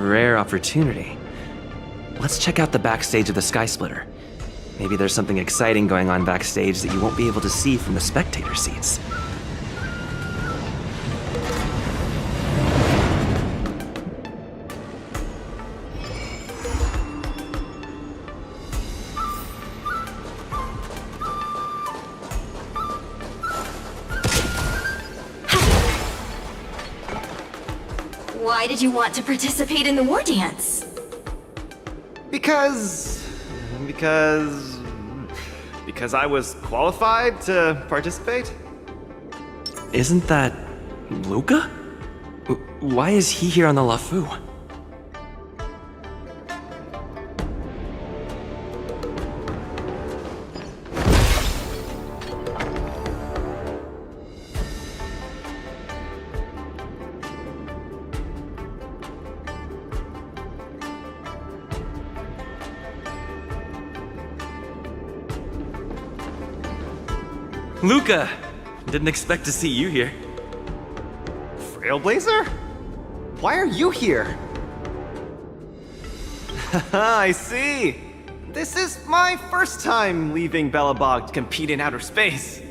rare opportunity. Let's check out the backstage of the Skysplitter. Maybe there's something exciting going on backstage that you won't be able to see from the spectator seats. Why did you want to participate in the war dance? Because I was qualified to participate? Isn't that Luca? Why is he here on the LeFou? Luca! Didn't expect to see you here. Trailblazer? Why are you here? I see! This is my first time leaving Belobog to compete in outer space.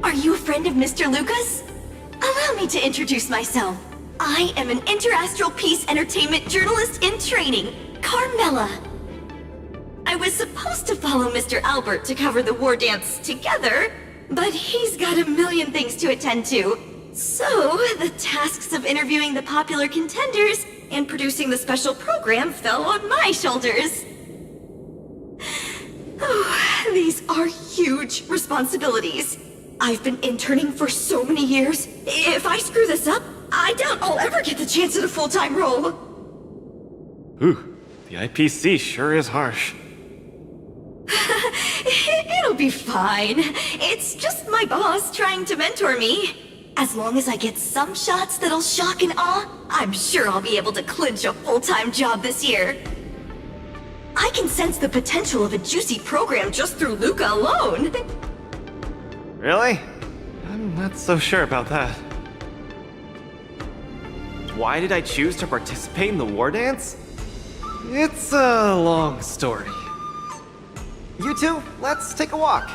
Are you a friend of Mr. Lucas? Allow me to introduce myself. I am an interastral peace entertainment journalist in training, Carmela. I was supposed to follow Mr. Albert to cover the war dance together, but he's got a million things to attend to. So, the tasks of interviewing the popular contenders and producing the special program fell on my shoulders. Oh, these are huge responsibilities. I've been interning for so many years. If I screw this up, I doubt I'll ever get the chance at a full-time role. Ooh, the IPC sure is harsh. It'll be fine. It's just my boss trying to mentor me. As long as I get some shots that'll shock and awe, I'm sure I'll be able to clinch a full-time job this year. I can sense the potential of a juicy program just through Luca alone. Really? I'm not so sure about that. Why did I choose to participate in the war dance? It's a long story. You two, let's take a walk.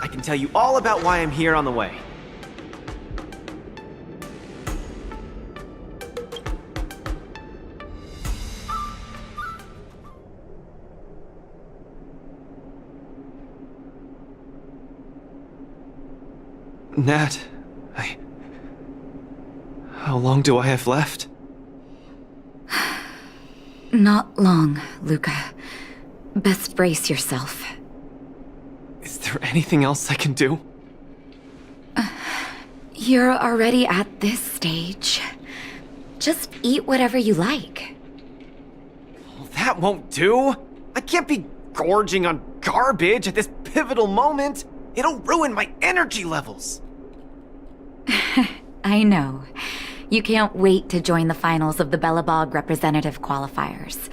I can tell you all about why I'm here on the way. Nat, how long do I have left? Not long, Luca. Best brace yourself. Is there anything else I can do? You're already at this stage. Just eat whatever you like. Well, that won't do! I can't be gorging on garbage at this pivotal moment! It'll ruin my energy levels! I know. You can't wait to join the finals of the Belobog representative qualifiers.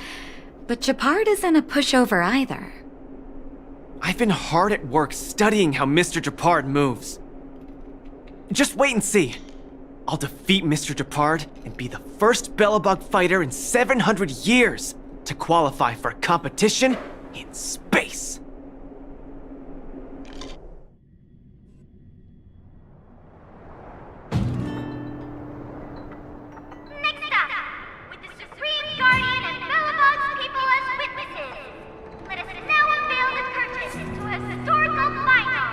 But Gepard isn't a pushover either. I've been hard at work studying how Mr. Gepard moves. Just wait and see. I'll defeat Mr. Gepard and be the first Belobog fighter in 700 years to qualify for a competition in space. Next up, with the Supreme Guardian and Belobog's people as witnesses, let us now unveil the curtain to a historical final.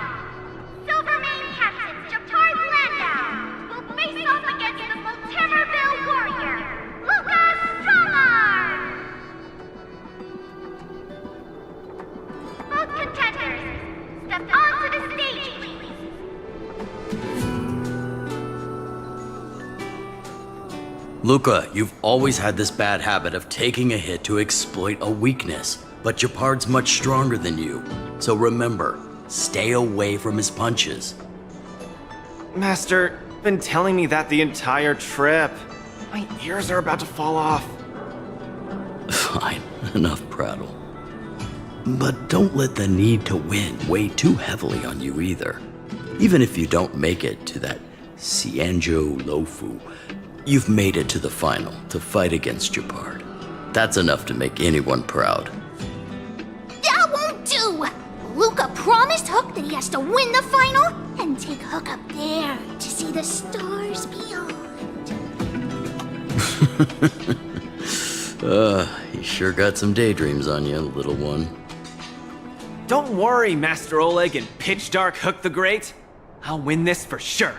Silvermane Captain Gepard Landau will face off against the Multimerville warrior, Lucas Stromar! Both contenders, step onto the stage, please. Luca, you've always had this bad habit of taking a hit to exploit a weakness, but Gepard's much stronger than you. So remember, stay away from his punches. Master, been telling me that the entire trip. My ears are about to fall off. Fine, enough prattle. But don't let the need to win weigh too heavily on you either. Even if you don't make it to that Cianjo Lofu, You've made it to the final to fight against Jeopard. That's enough to make anyone proud. That won't do! Luca promised Hook that he has to win the final and take Hook up there to see the stars beyond. You sure got some daydreams on you, little one. Don't worry, Master Oleg and Pitch Dark Hook the Great. I'll win this for sure.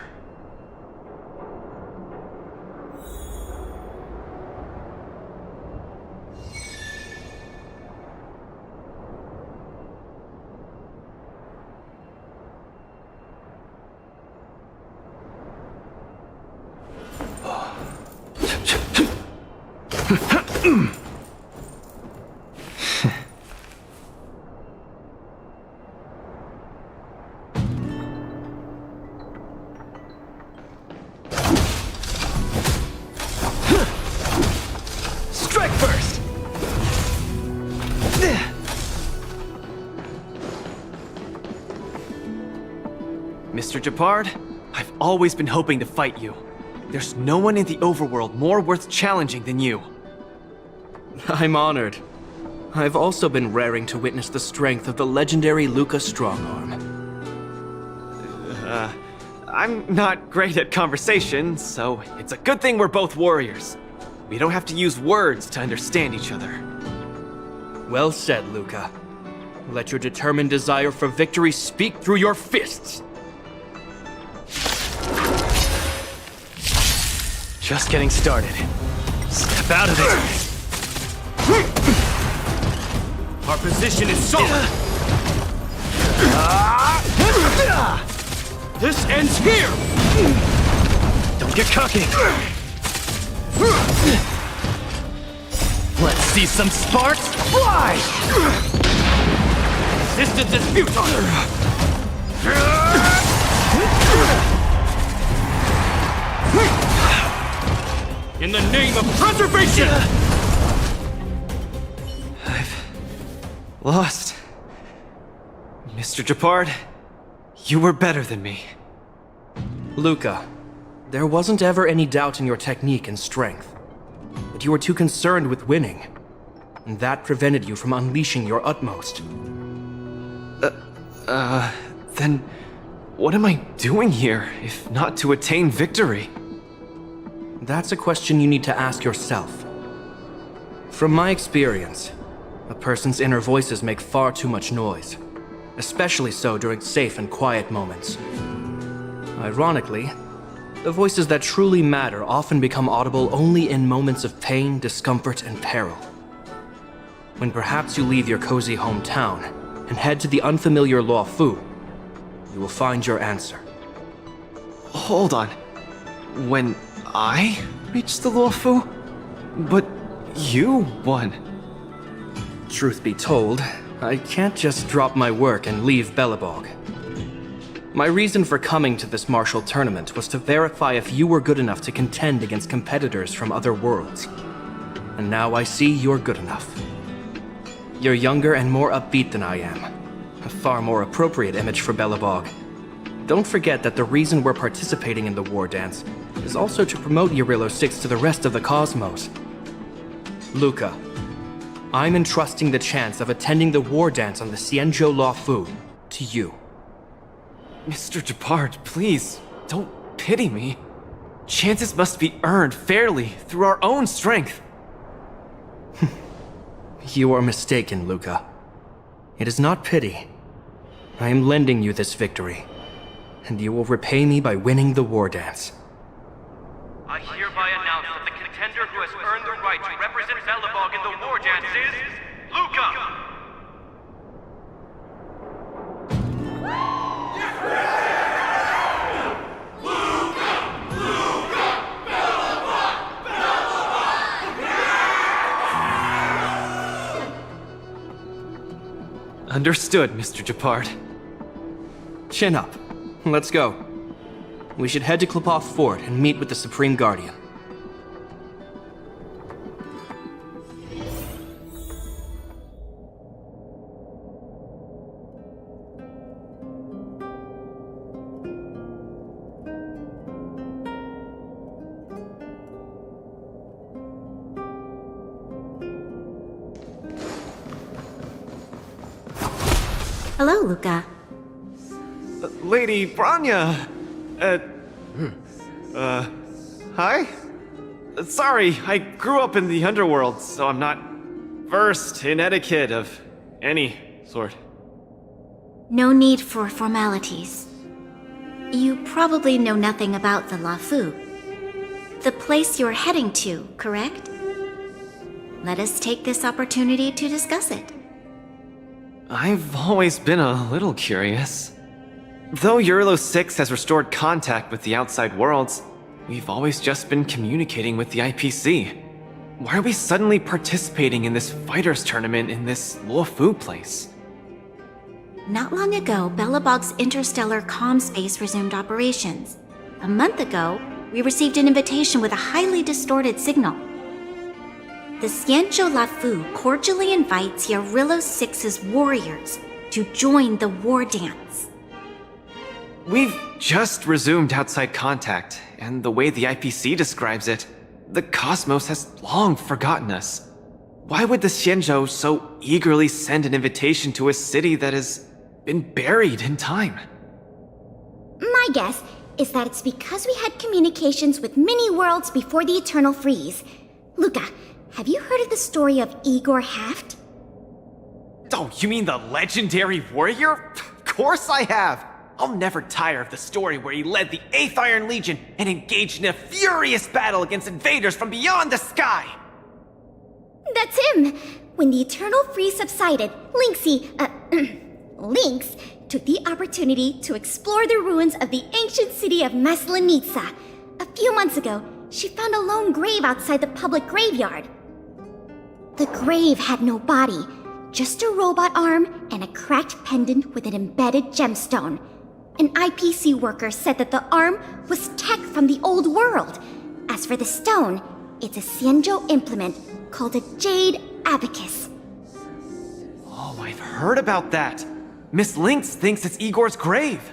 Strike first! Mr. Jeopard, I've always been hoping to fight you. There's no one in the overworld more worth challenging than you. I'm honored. I've also been raring to witness the strength of the legendary Luca Strongarm. I'm not great at conversation, so it's a good thing we're both warriors. We don't have to use words to understand each other. Well said, Luca. Let your determined desire for victory speak through your fists. Just getting started. Step out of it! Our position is solid. This ends here! Don't get cocky! Let's see some sparks fly! Resistance is futile! In the name of preservation! I've lost. Mr. Jeopard, you were better than me. Luca, there wasn't ever any doubt in your technique and strength. But you were too concerned with winning. And that prevented you from unleashing your utmost. Then what am I doing here, if not to attain victory? That's a question you need to ask yourself. From my experience, a person's inner voices make far too much noise, especially so during safe and quiet moments. Ironically, the voices that truly matter often become audible only in moments of pain, discomfort, and peril. When perhaps you leave your cozy hometown and head to the unfamiliar Luofu, you will find your answer. Hold on. When I reached the Luofu? But you won. Truth be told, I can't just drop my work and leave Belobog. My reason for coming to this martial tournament was to verify if you were good enough to contend against competitors from other worlds. And now I see you're good enough. You're younger and more upbeat than I am. A far more appropriate image for Belobog. Don't forget that the reason we're participating in the war dance is also to promote Eurilo 6 to the rest of the cosmos. Luca, I'm entrusting the chance of attending the war dance on the Xianzhou Luofu to you. Mr. Jeopard, please, don't pity me. Chances must be earned fairly through our own strength. You are mistaken, Luca. It is not pity. I am lending you this victory, and you will repay me by winning the war dance. I hereby announce that the contender who has earned the right to represent Belobog in the war dance is Luca! Understood, Mr. Jeopard. Chin up. Let's go. We should head to Klipov Fort and meet with the Supreme Guardian. Hello, Luca. Lady Branya! Hi? Sorry, I grew up in the underworld, so I'm not versed in etiquette of any sort. No need for formalities. You probably know nothing about the Fu. The place you're heading to, correct? Let us take this opportunity to discuss it. I've always been a little curious. Though Eurilo 6 has restored contact with the outside worlds, we've always just been communicating with the IPC. Why are we suddenly participating in this fighters tournament in this Fu place? Not long ago, Belobog's interstellar comm space resumed operations. A month ago, we received an invitation with a highly distorted signal. The Xianzhou Fu cordially invites Eurilo 6's warriors to join the Wardance. We've just resumed outside contact, and the way the IPC describes it, the cosmos has long forgotten us. Why would the Xianzhou so eagerly send an invitation to a city that has been buried in time? My guess is that it's because we had communications with many worlds before the Eternal Freeze. Luca, have you heard of the story of Igor Haft? Oh, you mean the legendary warrior? Of course I have! I'll never tire of the story where he led the 8th Iron Legion and engaged in a furious battle against invaders from beyond the sky! That's him! When the Eternal Freeze subsided, Lynx took the opportunity to explore the ruins of the ancient city of Maslenitsa. A few months ago, she found a lone grave outside the public graveyard. The grave had no body, just a robot arm and a cracked pendant with an embedded gemstone. An IPC worker said that the arm was tech from the old world. As for the stone, it's a Xianzhou implement called a Jade Abacus. Oh, I've heard about that! Miss Lynx thinks it's Igor's grave!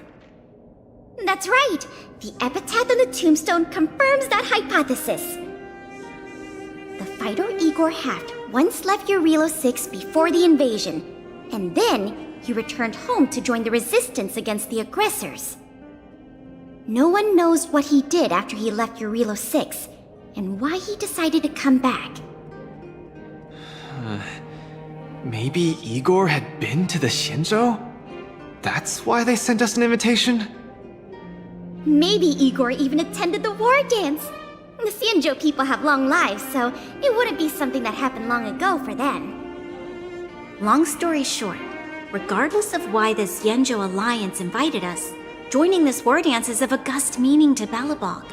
That's right! The epitaph on the tombstone confirms that hypothesis. The fighter Igor Haft once left Eurilo 6 before the invasion, and then he returned home to join the resistance against the aggressors. No one knows what he did after he left Eurilo 6, and why he decided to come back. Maybe Igor had been to the Xianzhou? That's why they sent us an invitation? Maybe Igor even attended the war dance. The Xianzhou people have long lives, so it wouldn't be something that happened long ago for them. Long story short, regardless of why the Xianzhou Alliance invited us, joining this war dance is of august meaning to Belobog.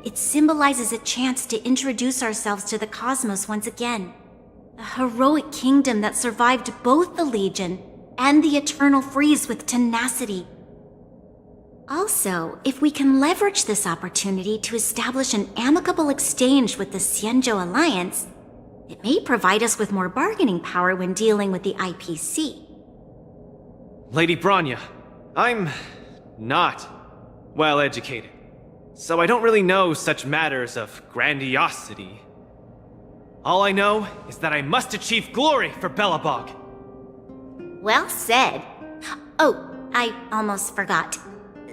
It symbolizes a chance to introduce ourselves to the cosmos once again. A heroic kingdom that survived both the Legion and the Eternal Freeze with tenacity. Also, if we can leverage this opportunity to establish an amicable exchange with the Xianzhou Alliance, it may provide us with more bargaining power when dealing with the IPC. Lady Branya, I'm not well educated, so I don't really know such matters of grandiosity. All I know is that I must achieve glory for Belobog. Well said. Oh, I almost forgot.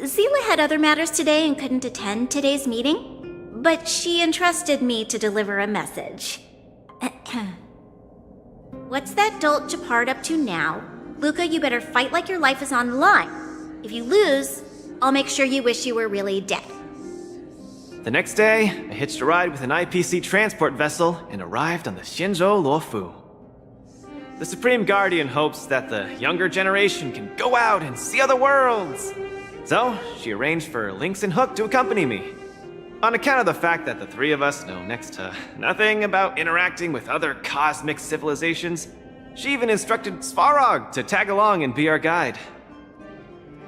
Zila had other matters today and couldn't attend today's meeting, but she entrusted me to deliver a message. What's that dolt Japard up to now? Luca, you better fight like your life is on the line. If you lose, I'll make sure you wish you were really dead. The next day, I hitched a ride with an IPC transport vessel and arrived on the Xianzhou Fu. The Supreme Guardian hopes that the younger generation can go out and see other worlds. So, she arranged for Lynx and Hook to accompany me. On account of the fact that the three of us know next to nothing about interacting with other cosmic civilizations, she even instructed Svarog to tag along and be our guide.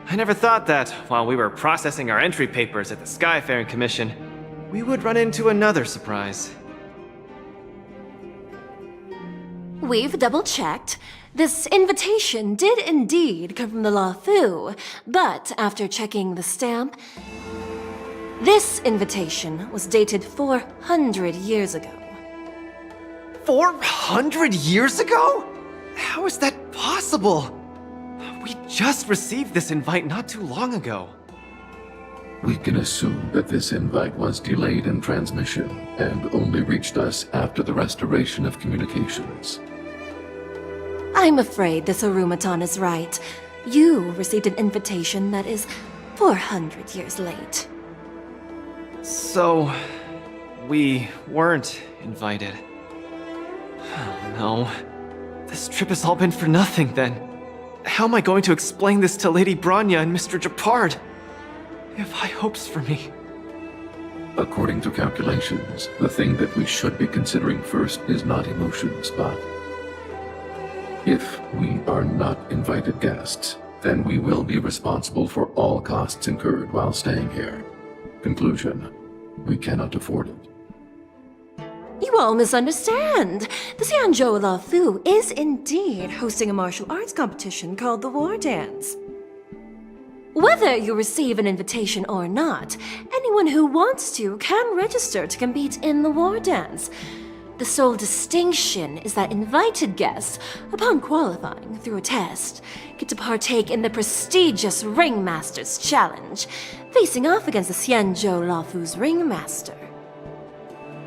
I never thought that, while we were processing our entry papers at the Skyfaring Commission, we would run into another surprise. We've double-checked. This invitation did indeed come from the Fu, but after checking the stamp, this invitation was dated 400 years ago. 400 years ago? How is that possible? just received this invite not too long ago. We can assume that this invite was delayed in transmission and only reached us after the restoration of communications. I'm afraid this Arumaton is right. You received an invitation that is 400 years late. So, we weren't invited. Oh no. This trip has all been for nothing then. How am I going to explain this to Lady Bronya and Mr. Japard? They have high hopes for me. According to calculations, the thing that we should be considering first is not emotions, but if we are not invited guests, then we will be responsible for all costs incurred while staying here. Conclusion, we cannot afford it. You all misunderstand. The Xianzhou Lafu is indeed hosting a martial arts competition called the Wardance. Whether you receive an invitation or not, anyone who wants to can register to compete in the Wardance. The sole distinction is that invited guests, upon qualifying through a test, get to partake in the prestigious Ringmaster's Challenge, facing off against the Xianzhou Lafu's Ringmaster.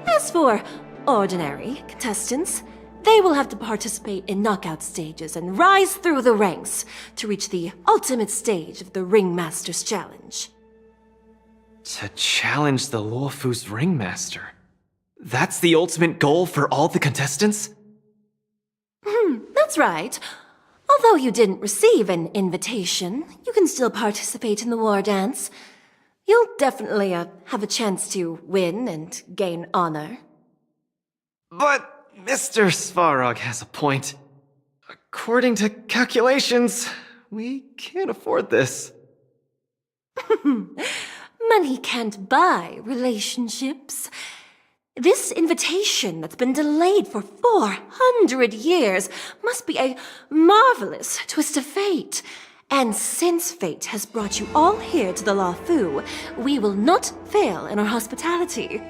As for ordinary contestants, they will have to participate in knockout stages and rise through the ranks to reach the ultimate stage of the Ringmaster's Challenge. To challenge the Luofu's Ringmaster? That's the ultimate goal for all the contestants? That's right. Although you didn't receive an invitation, you can still participate in the Wardance. You'll definitely have a chance to win and gain honor. But Mr. Svarog has a point. According to calculations, we can't afford this. Money can't buy relationships. This invitation that's been delayed for 400 years must be a marvelous twist of fate. And since fate has brought you all here to the Lafu, we will not fail in our hospitality.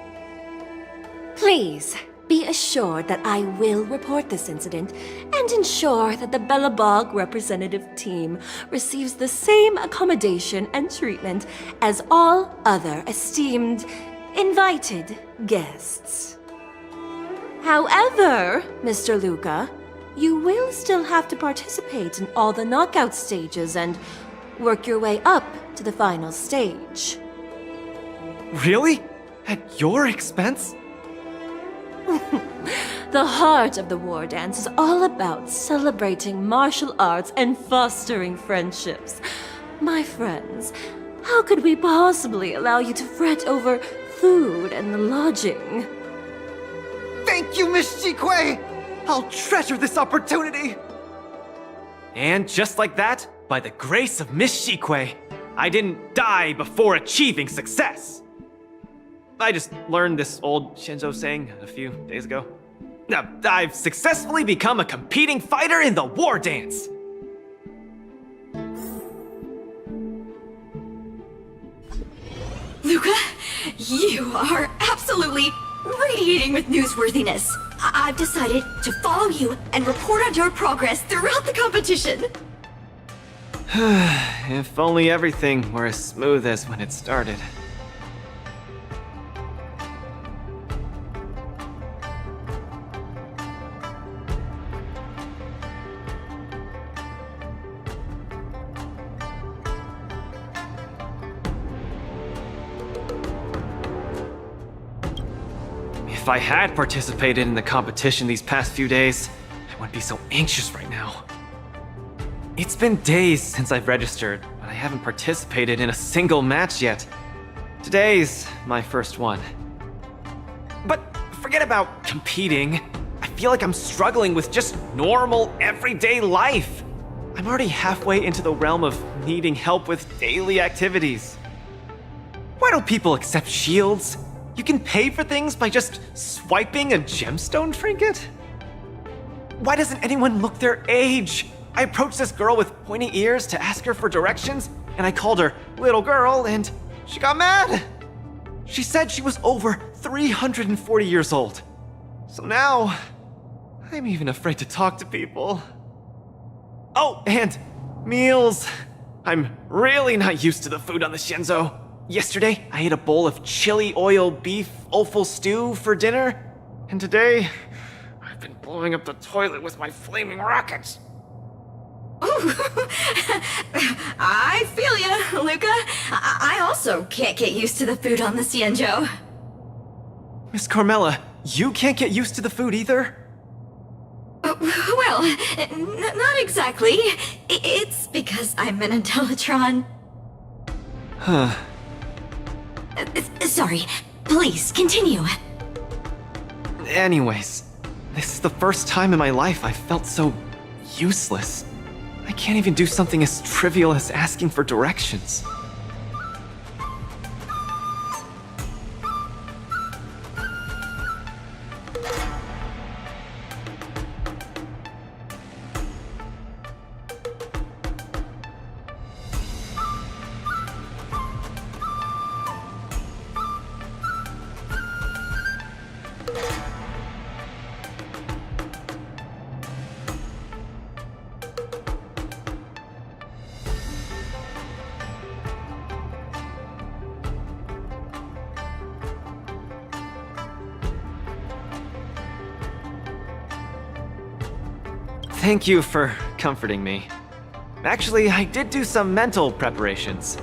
Please, be assured that I will report this incident and ensure that the Belobog representative team receives the same accommodation and treatment as all other esteemed, invited guests. However, Mr. Luca, you will still have to participate in all the knockout stages and work your way up to the final stage. Really? At your expense? The heart of the Wardance is all about celebrating martial arts and fostering friendships. My friends, how could we possibly allow you to fret over food and lodging? Thank you, Miss Shikue! I'll treasure this opportunity! And just like that, by the grace of Miss Shikue, I didn't die before achieving success! I just learned this old Shinzo saying a few days ago. Now, I've successfully become a competing fighter in the Wardance! Luca, you are absolutely radiating with newsworthiness. I've decided to follow you and report on your progress throughout the competition. If only everything were as smooth as when it started. If I had participated in the competition these past few days, I wouldn't be so anxious right now. It's been days since I've registered, but I haven't participated in a single match yet. Today's my first one. But forget about competing. I feel like I'm struggling with just normal, everyday life. I'm already halfway into the realm of needing help with daily activities. Why don't people accept shields? You can pay for things by just swiping a gemstone trinket? Why doesn't anyone look their age? I approached this girl with pointy ears to ask her for directions, and I called her little girl, and she got mad. She said she was over 340 years old. So now, I'm even afraid to talk to people. Oh, and Meals. I'm really not used to the food on the Shenzhou. Yesterday, I ate a bowl of chili oil beef offal stew for dinner. And today, I've been blowing up the toilet with my flaming rockets. Ooh. I feel ya, Luca. I also can't get used to the food on the Xianzhou. Miss Carmela, you can't get used to the food either? Well, not exactly. It's because I'm an Intellatron. Huh. Sorry. Please, continue. Anyways, this is the first time in my life I've felt so useless. I can't even do something as trivial as asking for directions. Thank you for comforting me. Actually, I did do some mental preparations.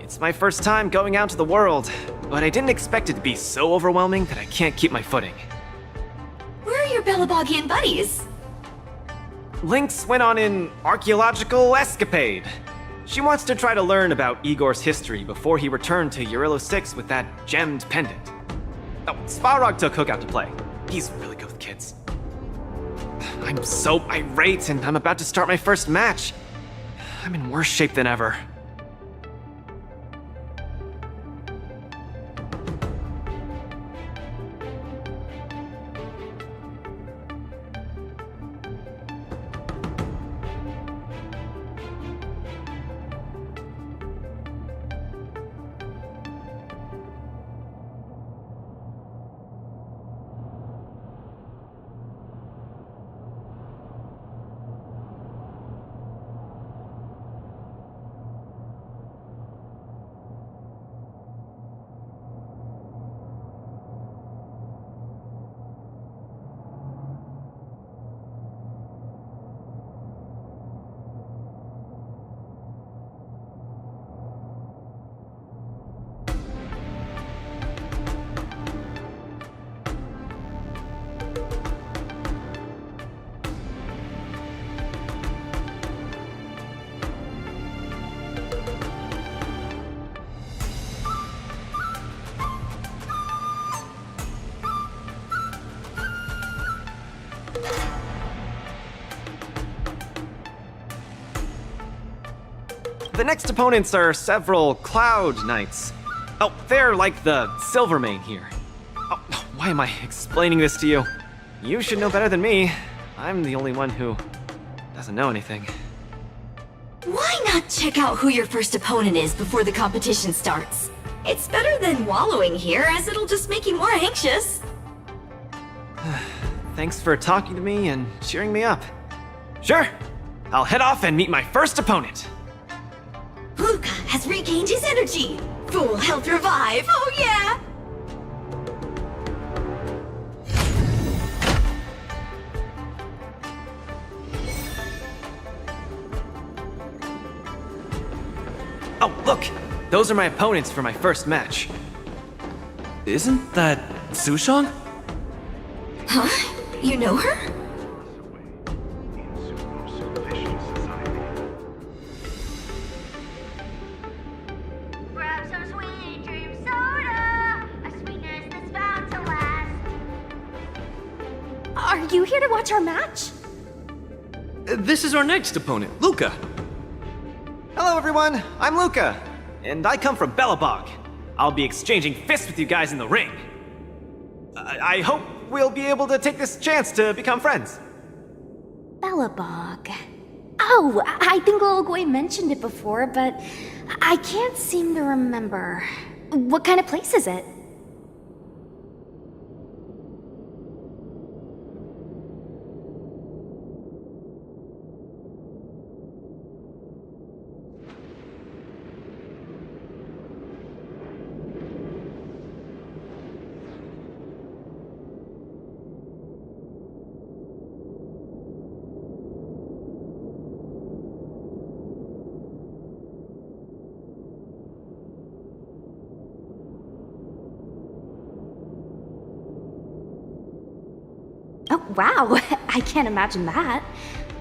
It's my first time going out to the world, but I didn't expect it to be so overwhelming that I can't keep my footing. Where are your Belabogian buddies? Lynx went on an archaeological escapade. She wants to try to learn about Igor's history before he returned to Urilo 6 with that gemmed pendant. Oh, Svarog took Hook out to play. He's really good with kids. I'm so irate, and I'm about to start my first match. I'm in worse shape than ever. The next opponents are several Cloud Knights. Oh, they're like the Silvermane here. Oh, why am I explaining this to you? You should know better than me. I'm the only one who doesn't know anything. Why not check out who your first opponent is before the competition starts? It's better than wallowing here, as it'll just make you more anxious. Thanks for talking to me and cheering me up. Sure, I'll head off and meet my first opponent. Luca has regained his energy. Full health revive, oh yeah! Oh, look! Those are my opponents for my first match. Isn't that Sushong? Huh? You know her? Grab some sweet dream soda, a sweetness that's bound to last. Are you here to watch our match? This is our next opponent, Luca. Hello everyone, I'm Luca, and I come from Belobog. I'll be exchanging fists with you guys in the ring. I hope we'll be able to take this chance to become friends. Belobog. Oh, I think Lilogway mentioned it before, but I can't seem to remember. What kind of place is it? wow, I can't imagine that.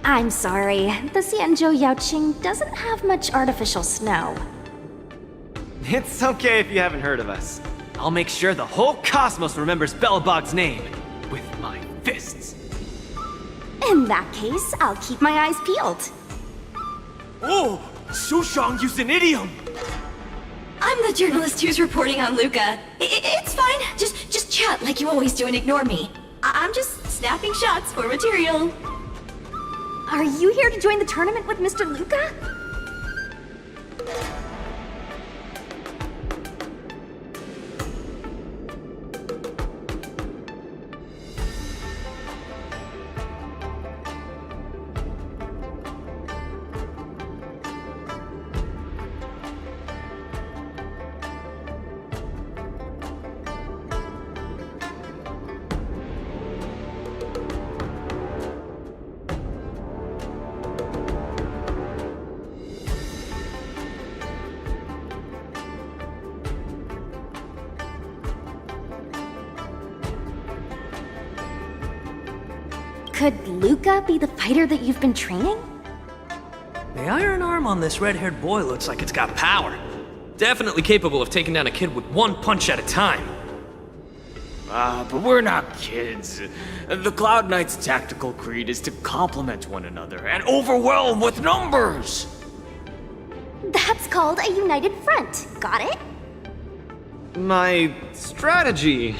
I'm sorry, the Xianzhou Yaoqing doesn't have much artificial snow. It's okay if you haven't heard of us. I'll make sure the whole cosmos remembers Belobog's name with my fists. In that case, I'll keep my eyes peeled. Oh, Sushang used an idiom! I'm the journalist who's reporting on Luca. It's fine. Just chat like you always do and ignore me. I'm just snapping shots for material. Are you here to join the tournament with Mr. Luca? Could Luca be the fighter that you've been training? The iron arm on this red-haired boy looks like it's got power. Definitely capable of taking down a kid with one punch at a time. But we're not kids. The Cloud Knight's tactical creed is to complement one another and overwhelm with numbers! That's called a united front. Got it? My strategy.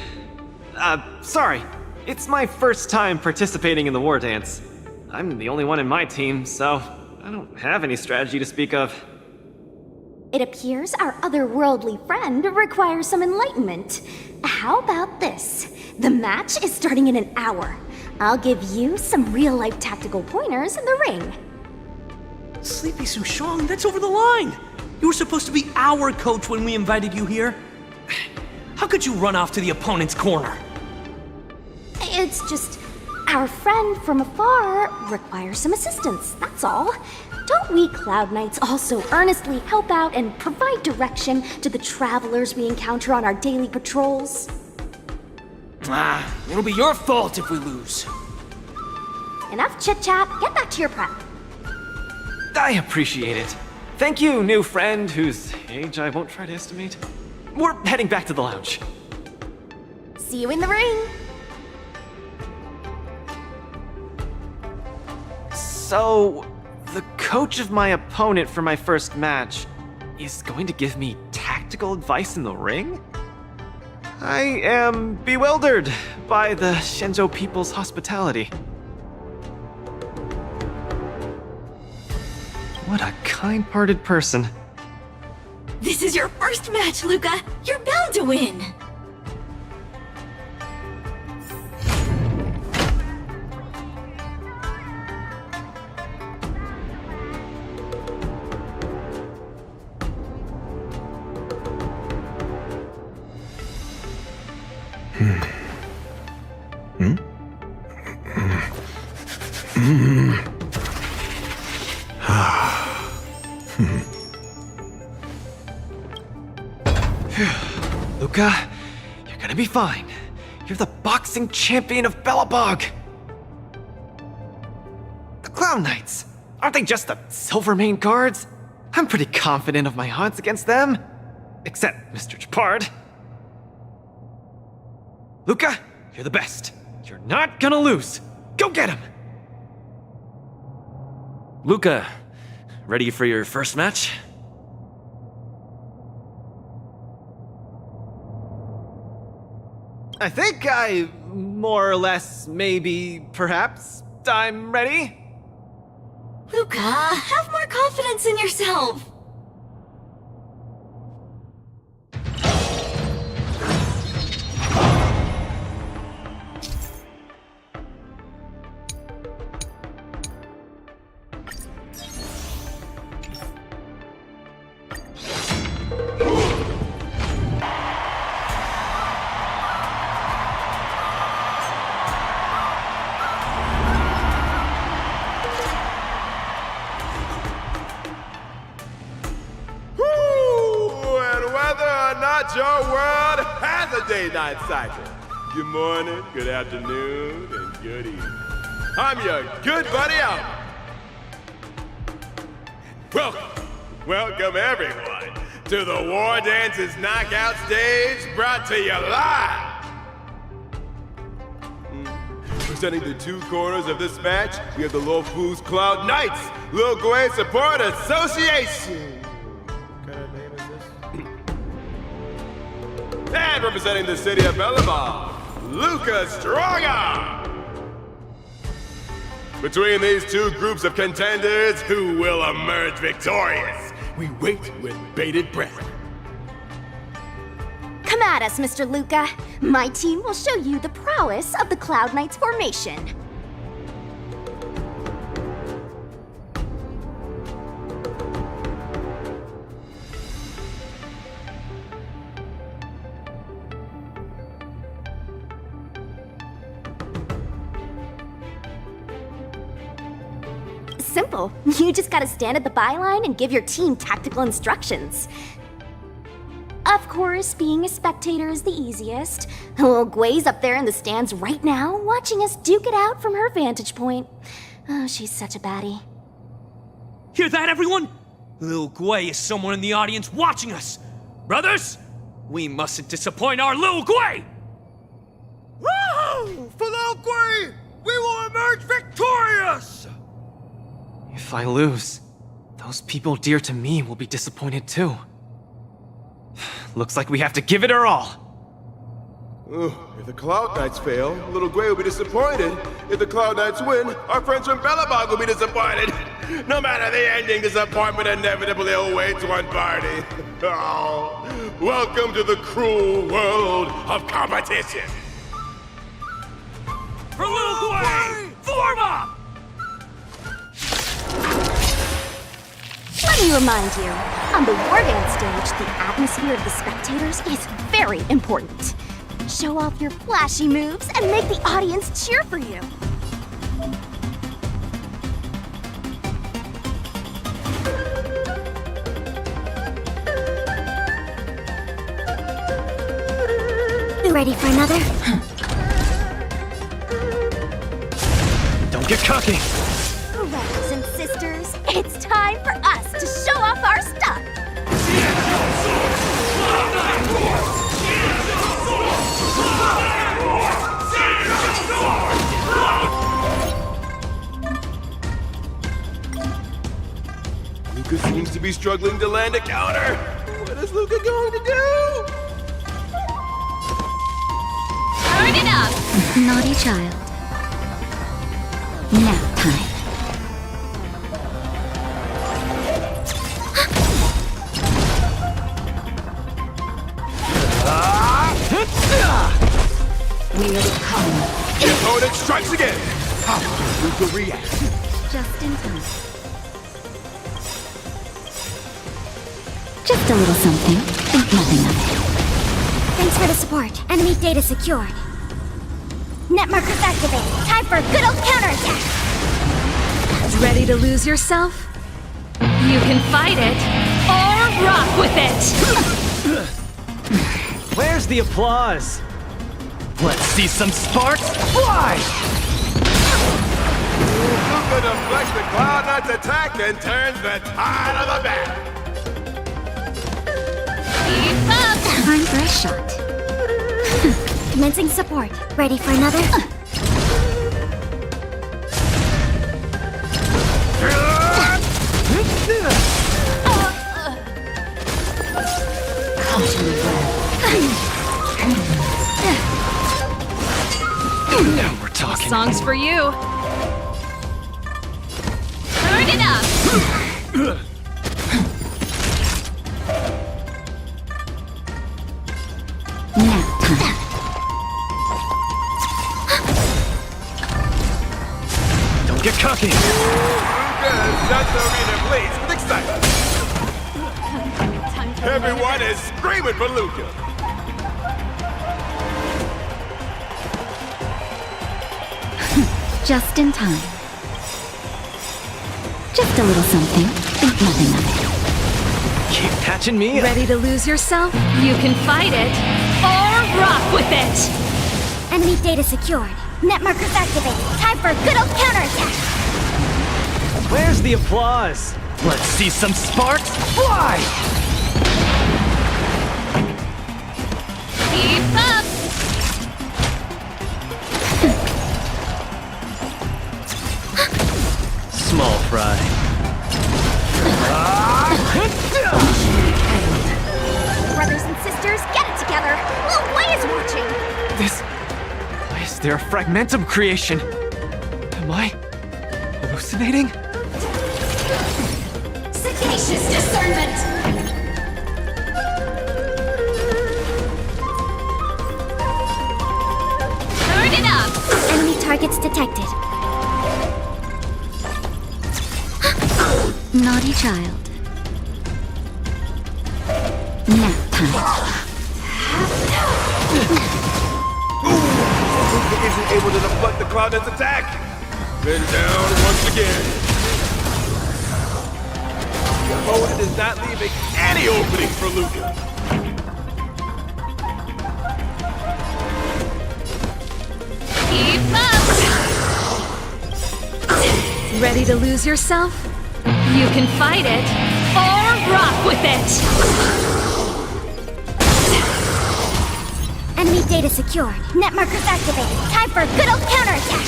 Sorry. It's my first time participating in the war dance. I'm the only one in my team, so I don't have any strategy to speak of. It appears our otherworldly friend requires some enlightenment. How about this? The match is starting in an hour. I'll give you some real-life tactical pointers in the ring. Sleepy Sushang, that's over the line! You were supposed to be our coach when we invited you here. How could you run off to the opponent's corner? It's just, our friend from afar requires some assistance, that's all. Don't we Cloud Knights also earnestly help out and provide direction to the travelers we encounter on our daily patrols? It'll be your fault if we lose. Enough chit-chat, get back to your prep. I appreciate it. Thank you, new friend whose age I won't try to estimate. We're heading back to the lounge. See you in the ring! So, the coach of my opponent for my first match is going to give me tactical advice in the ring? I am bewildered by the Shenzhou people's hospitality. What a kind-hearted person. This is your first match, Luca. You're bound to win. Luca, you're gonna be fine. You're the boxing champion of Belobog. The Cloud Knights, aren't they just the Silvermane guards? I'm pretty confident of my odds against them. Except Mr. Japard. Luca, you're the best. You're not gonna lose. Go get him! Luca, ready for your first match? I think I, more or less, maybe, perhaps, I'm ready. Luca, have more confidence in yourself. Your world has a day-night cycle. good morning, good afternoon, and good evening. I'm your good buddy Albert. Welcome everyone to the Wardance's knockout stage, brought to you live. Presenting the two corners of this match, we have the Luofu's Cloud Knights, Lil Gwei Support Association. What kind of name is this? And representing the city of Bellabong, Luca Strongarm. Between these two groups of contenders, who will emerge victorious? We wait with bated breath. Come at us, Mr. Luca. My team will show you the prowess of the Cloud Knights formation. Simple. You just gotta stand at the byline and give your team tactical instructions. Of course, being a spectator is the easiest. Little Gwei's up there in the stands right now, watching us duke it out from her vantage point. Oh, she's such a baddie. Hear that, everyone? Lil Gwei is somewhere in the audience watching us. Brothers, we mustn't disappoint our Lil Gwei! Woohoo! For Lil Gwei, we will emerge victorious! If I lose, those people dear to me will be disappointed too. Looks like we have to give it our all. If the Cloud Knights fail, Little Gwei will be disappointed. If the Cloud Knights win, our friends from Bellabog will be disappointed. No matter the ending, disappointment inevitably awaits one party. Oh, welcome to the cruel world of competition. For Lil Gwei, form up! Let me remind you, on the Wardance stage, the atmosphere of the spectators is very important. Show off your flashy moves and make the audience cheer for you. You ready for another? Don't get cocky! Brothers and sisters, it's time for us to show off our stuff! Luca seems to be struggling to land a counter. What is Luca going to do? Turn it up! Naughty child. Nap time. We're coming. The opponent strikes again. How does Luca react? Just in time. Just a little something. Think nothing of it. Thanks for the support. Enemy data secured. Net markers activated. Time for a good old counterattack. Ready to lose yourself? You can fight it, or rock with it! Where's the applause? Let's see some sparks fly! Luca deflects the Cloud Knight's attack and turns the tide of the battle. Keep up! Time for a shot. Commencing support. Ready for another? Now we're talking. Song's for you. Turn it up! Nap time. Don't get cocky! Luca has set the arena ablaze with excitement. Everyone is screaming for Luca. Just in time. Just a little something. Think nothing of it. Keep catching me. Ready to lose yourself? You can fight it, or rock with it! Enemy data secured. Net markers activated. Time for a good old counterattack. Where's the applause? Let's see some sparks fly! Keep up! Small fry. Brothers and sisters, get it together. Lil Blay is watching. Is there a fragmentum creation? Am I hallucinating? Sagacious discernment! Turn it up! Enemy targets detected. Naughty child. Nap time. Luca isn't able to deflect the Cloud Knight's attack. Been down once again. The opponent is not leaving any opening for Luca. Keep up! Ready to lose yourself? You can fight it, or rock with it! Enemy data secured. Net markers activated. Time for a good old counterattack.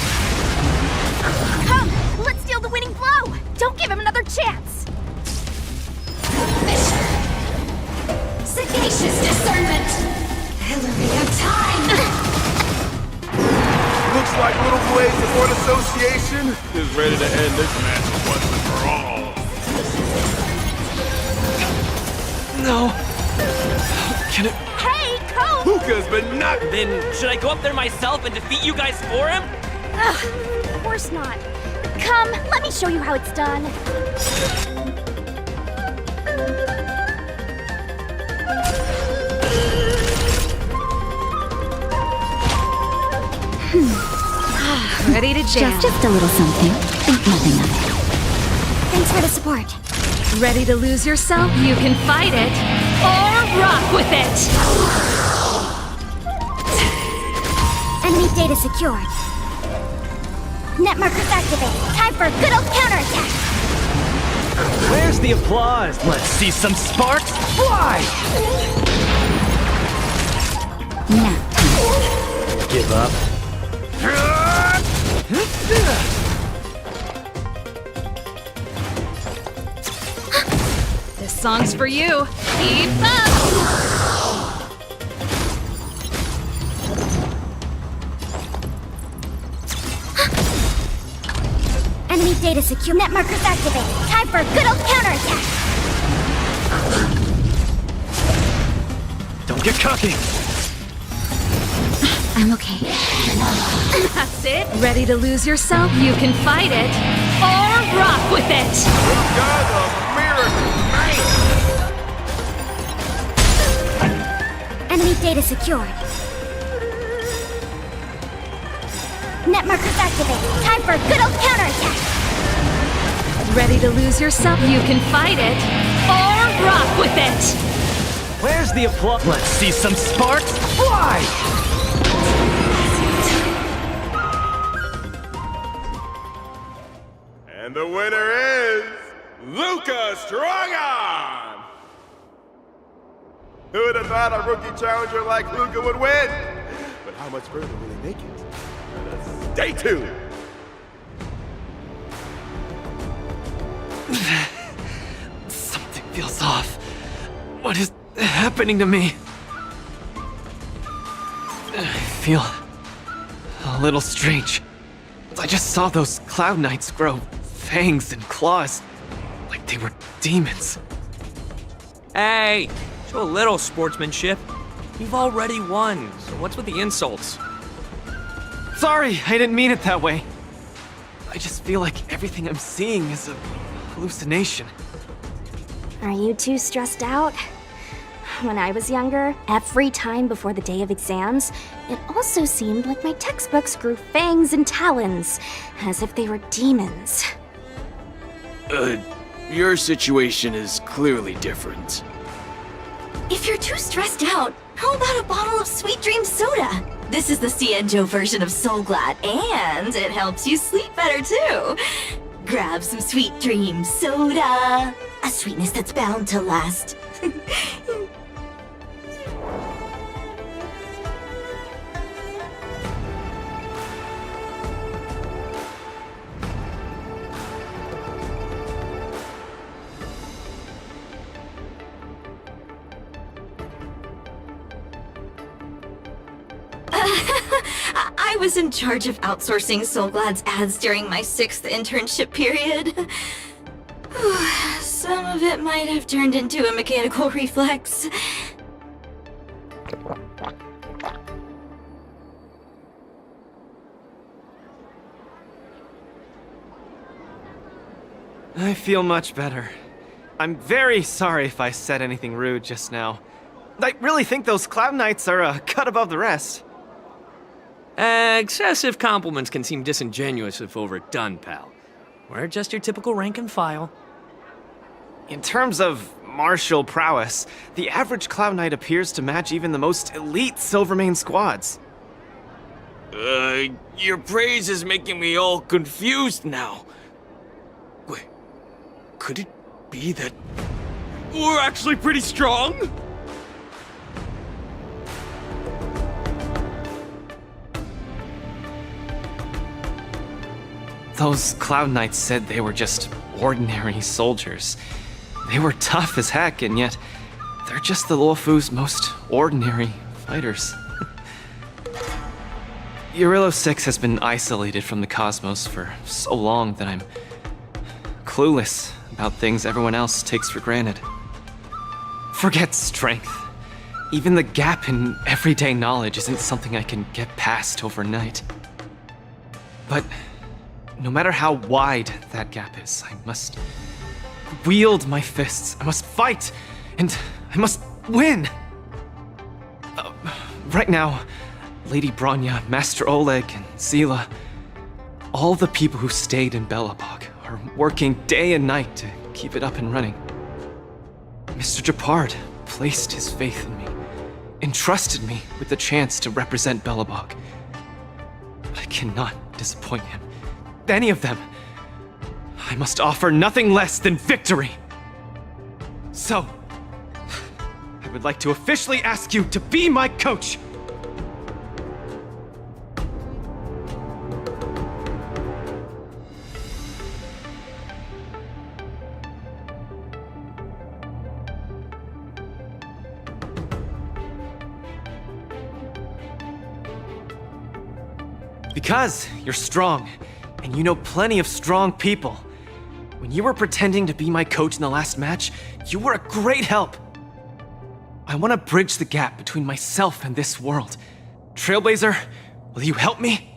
Come, let's steal the winning blow. Don't give him another chance. Sagacious discernment! Hillary of time! Looks like Little Blaze Support Association is ready to end this match once and for all. No. Can it? Hey, Coach! Luca's been knocked. Then should I go up there myself and defeat you guys for him? Ugh, of course not. Come, let me show you how it's done. Ready to jam. Just a little something. Think nothing of it. Thanks for the support. Ready to lose yourself? You can fight it, or rock with it! Enemy data secured. Net markers activated. Time for a good old counterattack. Where's the applause? Let's see some sparks fly! Nap time. Give up. This song's for you. Keep up! Enemy data secure. Net markers activated. Time for a good old counterattack. Don't get cocky. I'm okay. That's it. Ready to lose yourself? You can fight it, or rock with it! Luca's a miracle man. Enemy data secured. Net markers activated. Time for a good old counterattack. Ready to lose yourself? You can fight it, or rock with it! Where's the applause? Let's see some sparks fly! And the winner is Luca Strongon! Who would have thought a rookie challenger like Luca would win? But how much further will they make it? Stay tuned! Something feels off. What is happening to me? I feel a little strange. I just saw those Cloud Knights grow fangs and claws, like they were demons. Hey, show a little sportsmanship. You've already won, so what's with the insults? Sorry, I didn't mean it that way. I just feel like everything I'm seeing is a hallucination. Are you too stressed out? When I was younger, every time before the day of exams, it also seemed like my textbooks grew fangs and talons, as if they were demons. Your situation is clearly different. If you're too stressed out, how about a bottle of Sweet Dream soda? This is the Cienjo version of Soul Glad, and it helps you sleep better too. Grab some sweet dream soda, a sweetness that's bound to last. I was in charge of outsourcing Soulglad's ads during my 6th internship period. Some of it might have turned into a mechanical reflex. I feel much better. I'm very sorry if I said anything rude just now. I really think those Cloud Knights are a cut above the rest. Excessive compliments can seem disingenuous if overdone, pal. We're just your typical rank and file. In terms of martial prowess, the average Cloud Knight appears to match even the most elite Silvermane squads. Your praise is making me all confused now. Wait, could it be that we're actually pretty strong? Those Cloud Knights said they were just ordinary soldiers. They were tough as heck, and yet they're just the Luofu's most ordinary fighters. Urilo 6 has been isolated from the cosmos for so long that I'm clueless about things everyone else takes for granted. Forget strength. Even the gap in everyday knowledge isn't something I can get past overnight. But no matter how wide that gap is, I must wield my fists. I must fight, and I must win. Right now, Lady Bronya, Master Oleg, and Zila, all the people who stayed in Belobog are working day and night to keep it up and running. Mr. Japard placed his faith in me, entrusted me with the chance to represent Belobog. I cannot disappoint him. Any of them. I must offer nothing less than victory. So, I would like to officially ask you to be my coach. Because you're strong. And you know plenty of strong people. When you were pretending to be my coach in the last match, you were a great help. I want to bridge the gap between myself and this world. Trailblazer, will you help me?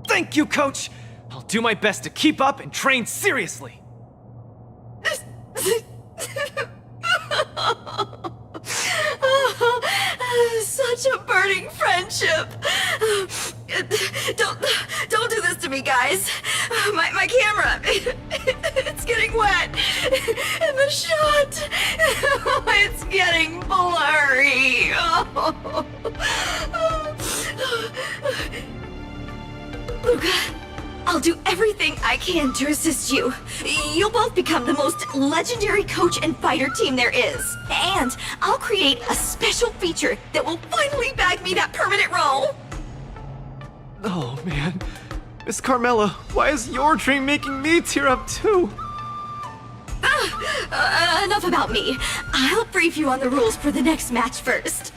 Thank you, Coach! I'll do my best to keep up and train seriously. Such a burning friendship. Don't do this to me, guys. My camera, it's getting wet. And the shot, it's getting blurry. Luca, I'll do everything I can to assist you. You'll both become the most legendary coach and fighter team there is. And I'll create a special feature that will finally bag me that permanent role. Oh, man. Miss Carmela, why is your dream making me tear up too? Enough about me. I'll brief you on the rules for the next match first.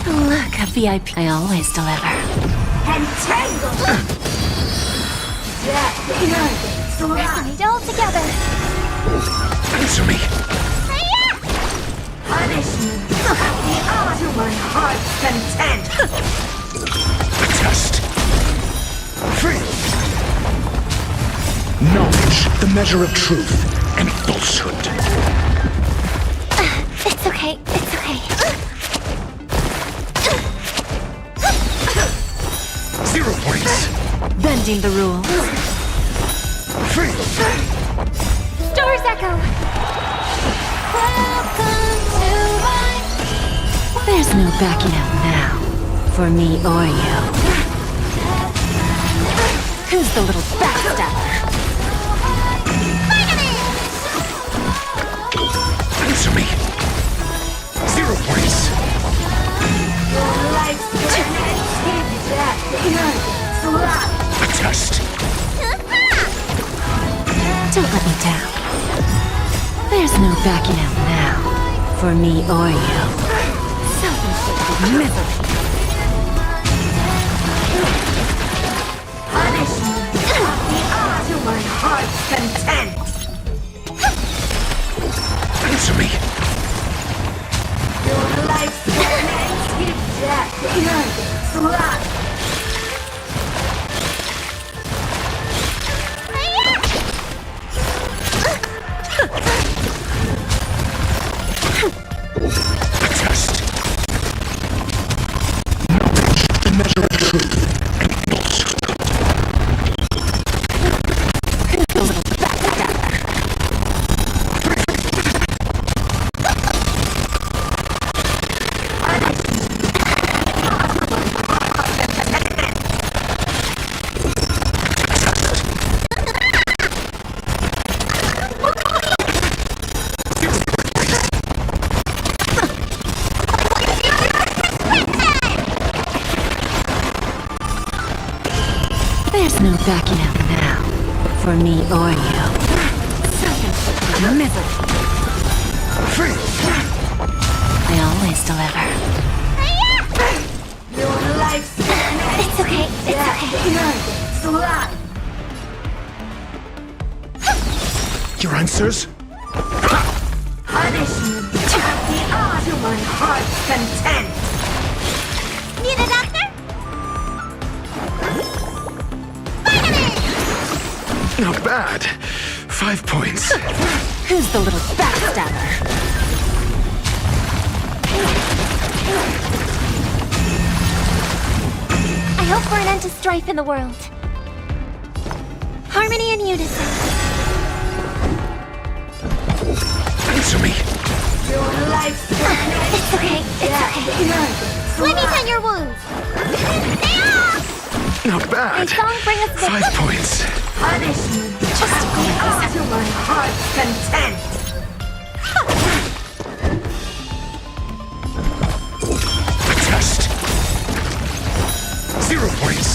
Look, a VIP. I always deliver. Entangle! Right all together. Answer me. Punishment to my heart's content. A test. Free. Knowledge, the measure of truth and falsehood. It's okay. It's okay. 0 points. Bending the rules. Free. Stars echo. There's no backing out now. For me or you. Who's the little backstabber? Answer me. 0 points. A test. Don't let me down. There's no backing out now. For me or you. Self-inflicted misery. Punishment to my heart's content. Answer me. Your life's give death. There's no backing out now. For me or you. Self-inflicted misery. Free. I always deliver. Your life's it's okay. It's okay. Your answers? Punishment to my heart's content. Need a doctor? Not bad. 5 points. Who's the little backstabber? I hope for an end to strife in the world. Harmony and unison. Answer me. Your life's it's okay. It's okay. Let me tend your wounds. Not bad. A song bring us 5 points. punishment. Just to my heart's content. A test. 0 points.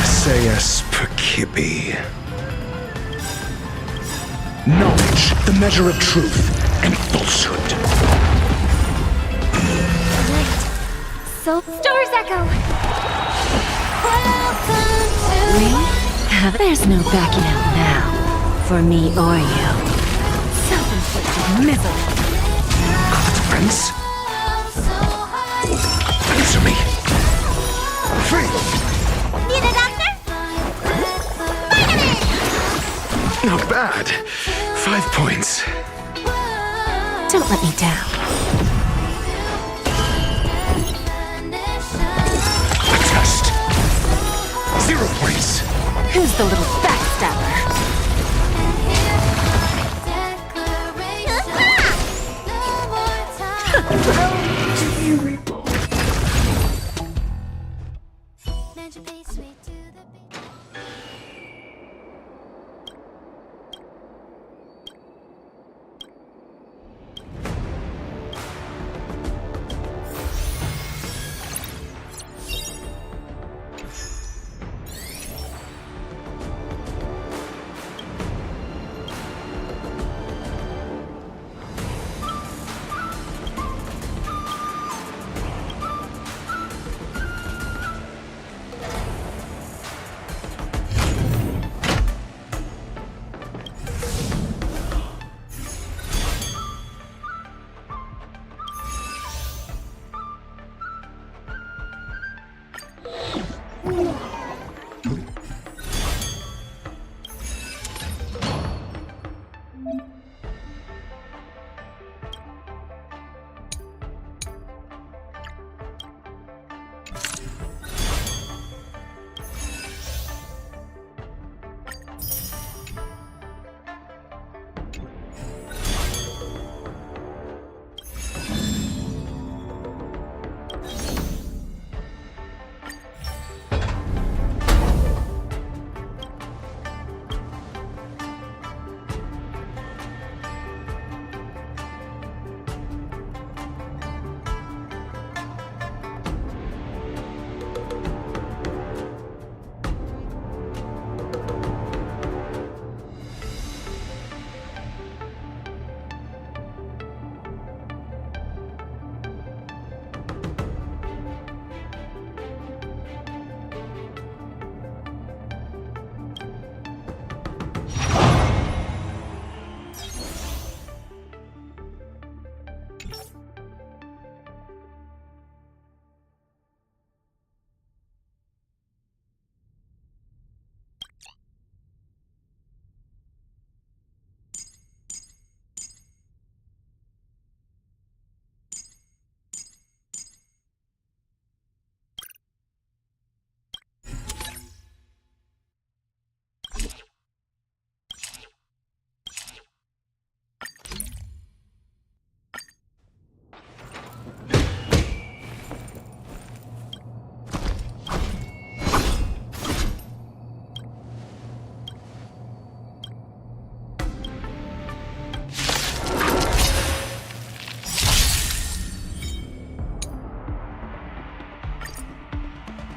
SAS Perkibi. Knowledge, the measure of truth and falsehood. So stars echo. We have. There's no backing out now. For me or you. Self-inflicted misery. Friends? Answer me. Free. Need a doctor? Not bad. 5 points. Don't let me down. A test. 0 points. Who's the little backstabber?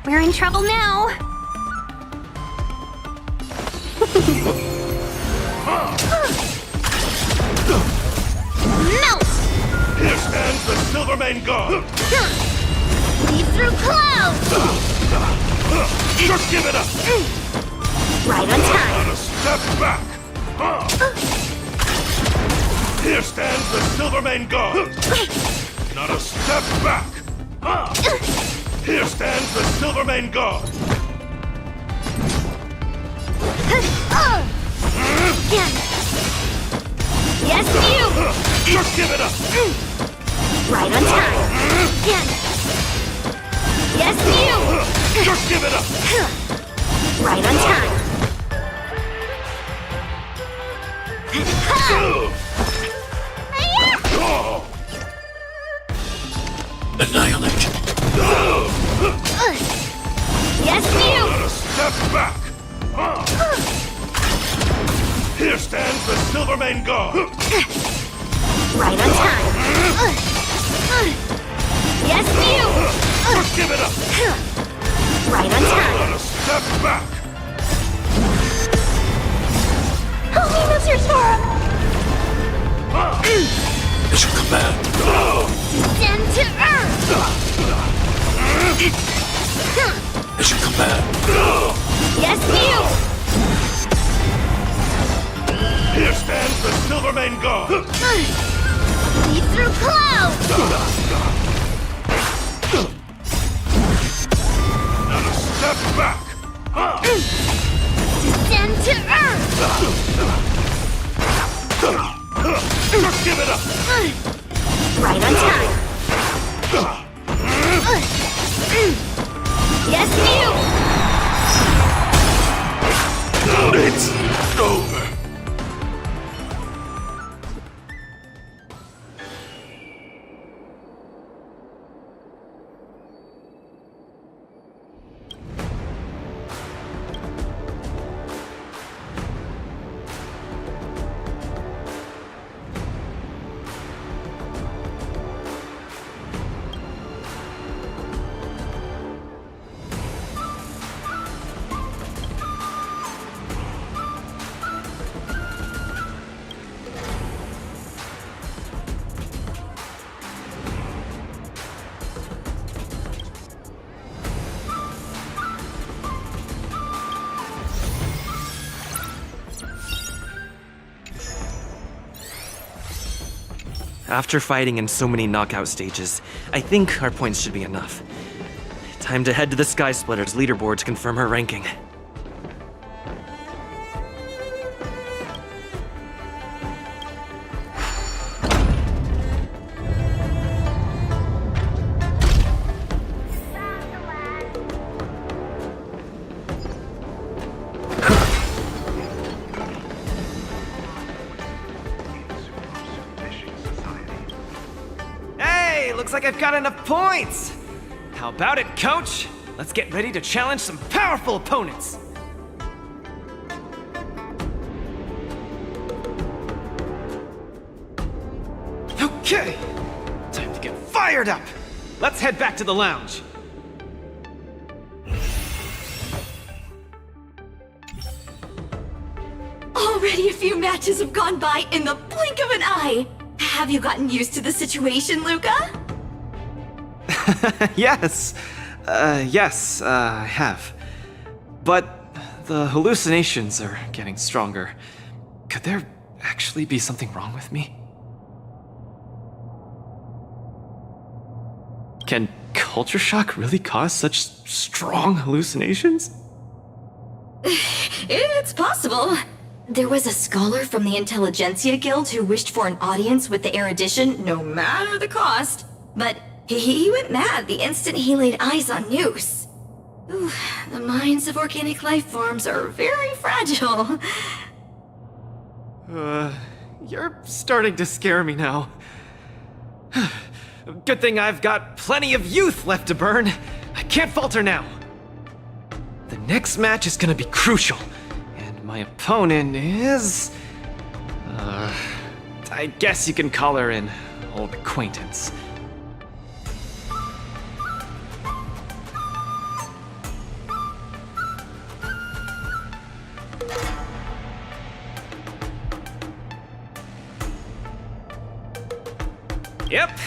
We're in trouble now. Melt! Here stands the Silvermane God! Lead through clouds! Just give it up! Right on time. Not a step back! Here stands the Silvermane God! Not a step back! Here stands the Silvermane God! Yes, you! Just give it up! Right on time. Yes, you! Just give it up! Right on time. Annihilate. Yes, you! Not a step back! Here stands the Silvermane God! Right on time. Yes, you! Just give it up! Right on time. Not a step back! Help me, Mr. Storm! Mission command. Descend to Earth! Mission command. Yes, you! Here stands the Silvermane God! Lead through clouds! Not a step back! Descend to Earth! Just give it up! right on time. Yes, you! It's over. After fighting in so many knockout stages, I think our points should be enough. Time to head to the Skysplitter's leaderboard to confirm her ranking. Looks like I've got enough points! How about it, coach? Let's get ready to challenge some powerful opponents! Okay! Time to get fired up! Let's head back to the lounge. Already a few matches have gone by in the blink of an eye. Have you gotten used to the situation, Luca? Yes. I have. But the hallucinations are getting stronger. Could there actually be something wrong with me? Can culture shock really cause such strong hallucinations? It's possible. There was a scholar from the Intelligentsia Guild who wished for an audience with the erudition, no matter the cost. But he went mad the instant he laid eyes on Noose. Ooh, the minds of organic life forms are very fragile. You're starting to scare me now. Good thing I've got plenty of youth left to burn. I can't falter now. The next match is gonna be crucial. My opponent is... I guess you can call her an old acquaintance. Yep,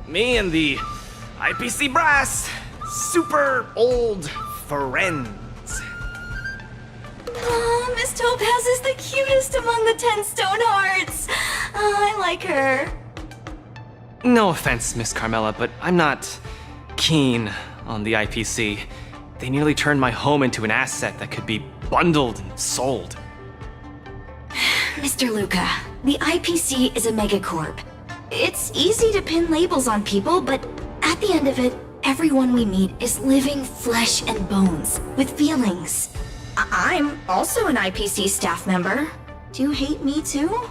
me and the IPC brass. Super old friends. Oh, Miss Topaz is the cutest among the 10 stone hearts. I like her. No offense, Miss Carmela, but I'm not keen on the IPC. They nearly turned my home into an asset that could be bundled and sold. Mr. Luca, the IPC is a megacorp. It's easy to pin labels on people, but at the end of it, everyone we meet is living flesh and bones with feelings. I'm also an IPC staff member. Do you hate me too?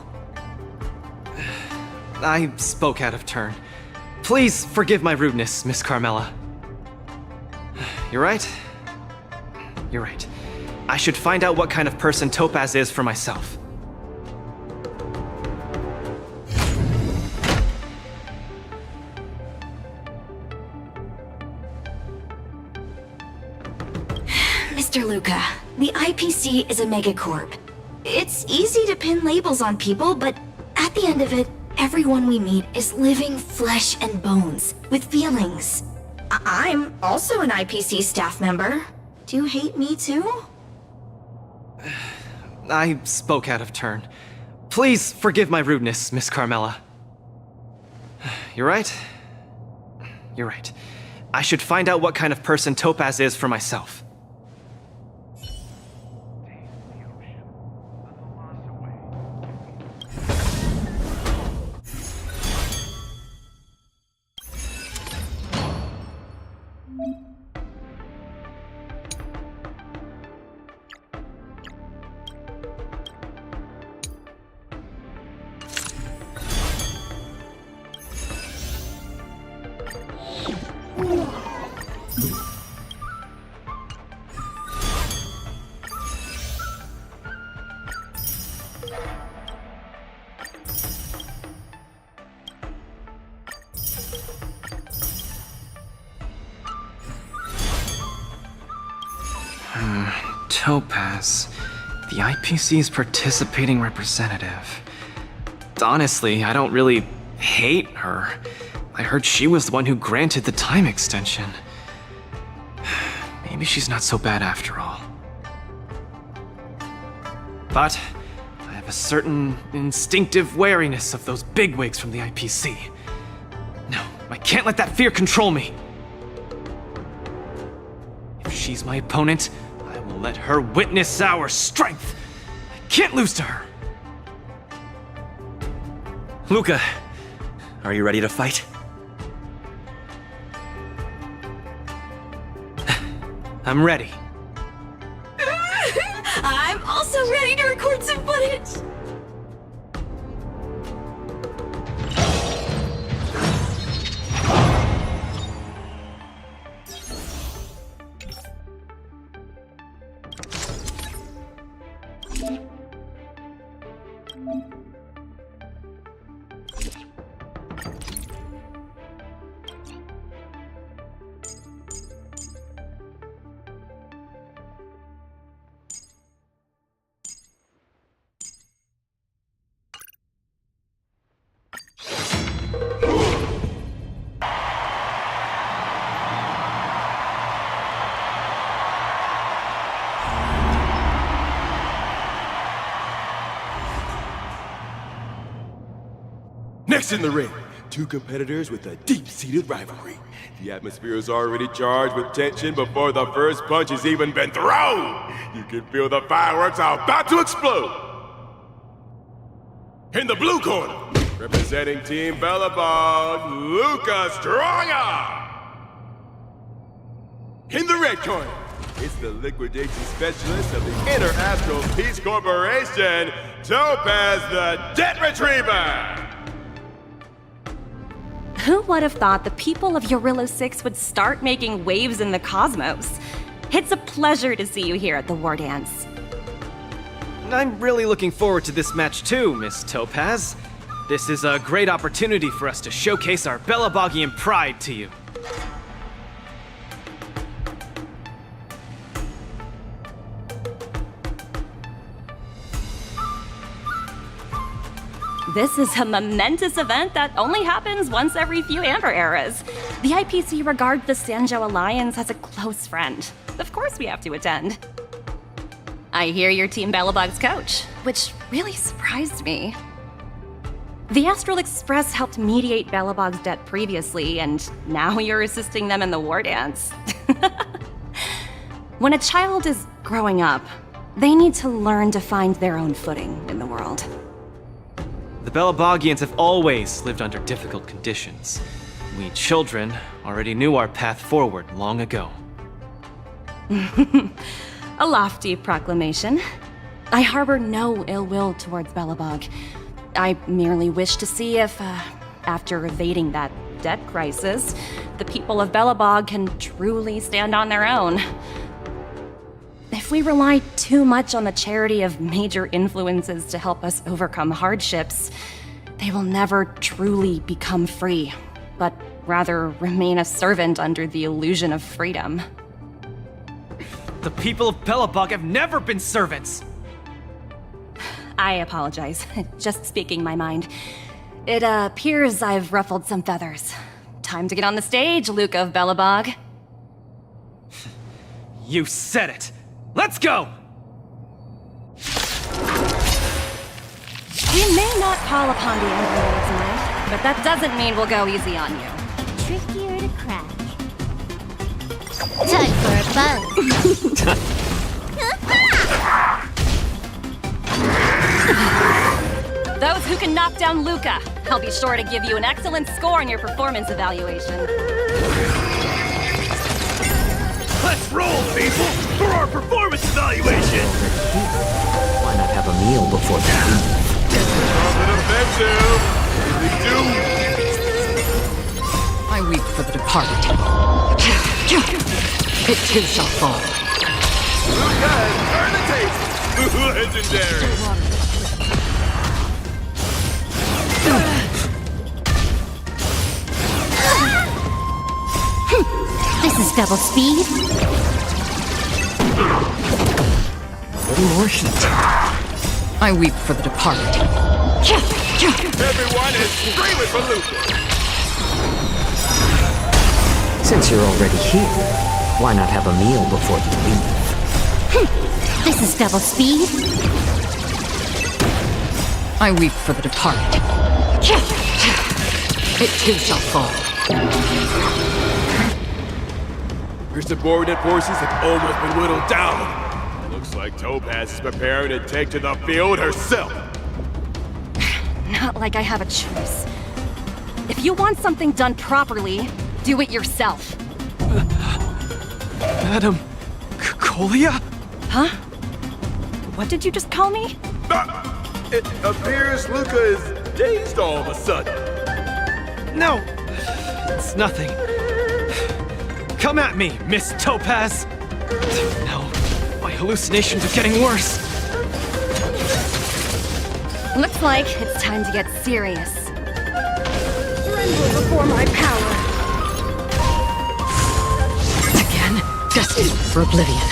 I spoke out of turn. Please forgive my rudeness, Miss Carmela. You're right. You're right. I should find out what kind of person Topaz is for myself. Mr. Luca, the IPC is a megacorp. It's easy to pin labels on people, but at the end of it, everyone we meet is living flesh and bones with feelings. I'm also an IPC staff member. Do you hate me too? I spoke out of turn. Please forgive my rudeness, Miss Carmela. You're right. You're right. I should find out what kind of person Topaz is for myself. Topaz, the IPC's participating representative. Honestly, I don't really hate her. I heard she was the one who granted the time extension. Maybe she's not so bad after all. But I have a certain instinctive wariness of those bigwigs from the IPC. No, I can't let that fear control me. If she's my opponent, I will let her witness our strength. I can't lose to her. Luca, are you ready to fight? I'm ready. I'm also ready to record some footage. Next in the ring, two competitors with a deep-seated rivalry. The atmosphere is already charged with tension before the first punch has even been thrown. You can feel the fireworks are about to explode. In the blue corner, representing Team Belobog, Luca Stronga. In the red corner, it's the liquidation specialist of the Interastral Peace Corporation, Topaz the Debt Retriever. Who would have thought the people of Eurillo 6 would start making waves in the cosmos? It's a pleasure to see you here at the War Dance. I'm really looking forward to this match too, Miss Topaz. This is a great opportunity for us to showcase our Belabogian pride to you. This is a momentous event that only happens once every few Amber eras. The IPC regards the Sanjo Alliance as a close friend. Of course we have to attend. I hear you're Team Belobog's coach, which really surprised me. The Astral Express helped mediate Belobog's debt previously, and now you're assisting them in the War Dance. When a child is growing up, they need to learn to find their own footing in the world. The Belabogians have always lived under difficult conditions. We children already knew our path forward long ago. A lofty proclamation. I harbor no ill will towards Belobog. I merely wish to see if, after evading that debt crisis, the people of Belobog can truly stand on their own. If we rely too much on the charity of major influences to help us overcome hardships, they will never truly become free, but rather remain a servant under the illusion of freedom. The people of Belobog have never been servants! I apologize. Just speaking my mind. It appears I've ruffled some feathers. Time to get on the stage, Luca of Belobog. You said it! Let's go! We may not call upon the Emperor tonight, but that doesn't mean we'll go easy on you. Trickier to crack. Time for a buzz. Those who can knock down Luca, I'll be sure to give you an excellent score on your performance evaluation. Let's roll, people, for our performance evaluation! Why not have a meal before the meal? I weep for the departed. It too shall fall. Turn the taste! Legendary! This is double speed. A little more heat. I weep for the departed. Everyone is screaming for Luca! Since you're already here, why not have a meal before you leave? This is double speed. I weep for the departed. It too shall fall. Your subordinate forces have almost been whittled down. Looks like Topaz is preparing to take to the field herself. Not like I have a choice. If you want something done properly, do it yourself. Madam Colia? Huh? What did you just call me? It appears Luca is dazed all of a sudden. No! It's nothing. Come at me, Miss Topaz! No, my hallucinations are getting worse. Looks like it's time to get serious. Surrender before my power. Again, destined for oblivion.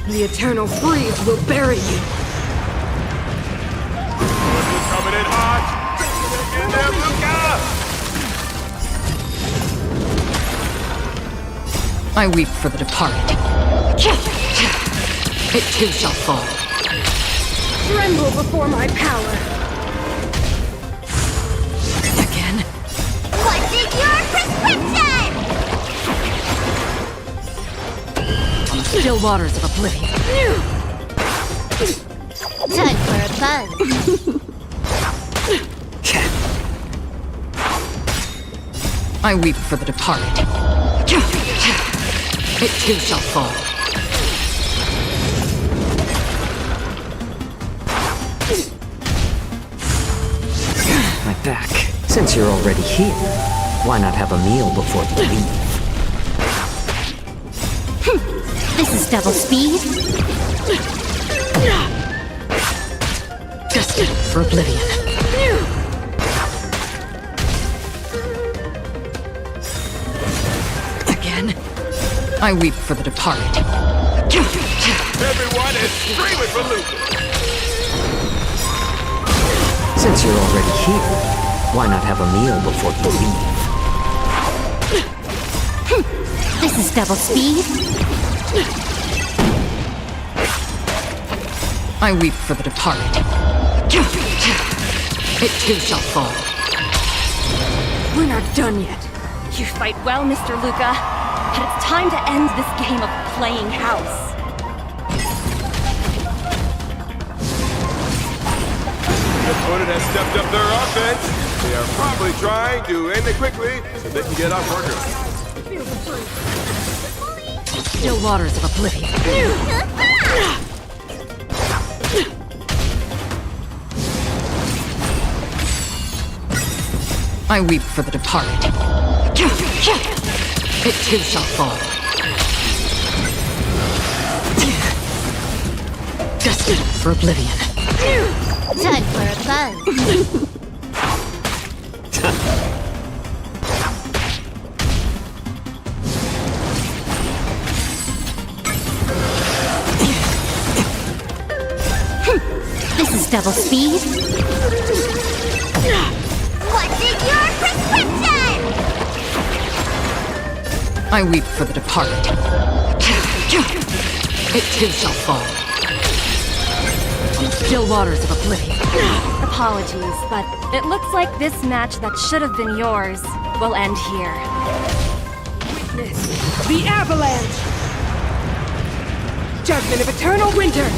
The eternal freeze will bury you. Coming in hot! Get there, Luca! I weep for the departed. It too shall fall. Tremble before my power. Again. What is your prescription? On the still waters of oblivion. Time for a buzz. I weep for the departed. It too shall fall. My back. Since you're already here, why not have a meal before you leave? This is double speed. Destined for oblivion. Again. I weep for the departed. Everyone is screaming for Luca! Since you're already here, why not have a meal before you leave? This is double speed. I weep for the departed. It too shall fall. We're not done yet. You fight well, Mr. Luca, but it's time to end this game of playing house. The opponent has stepped up their offense. They are probably trying to end it quickly so they can get off work. Still waters of oblivion. I weep for the departed. It too shall fall. Destined for oblivion. Time for a buzz. This is double speed. What is your prescription? I weep for the departed. It too shall fall. On the still waters of oblivion. Apologies, but it looks like this match that should have been yours will end here. Witness the avalanche! Judgment of eternal winter!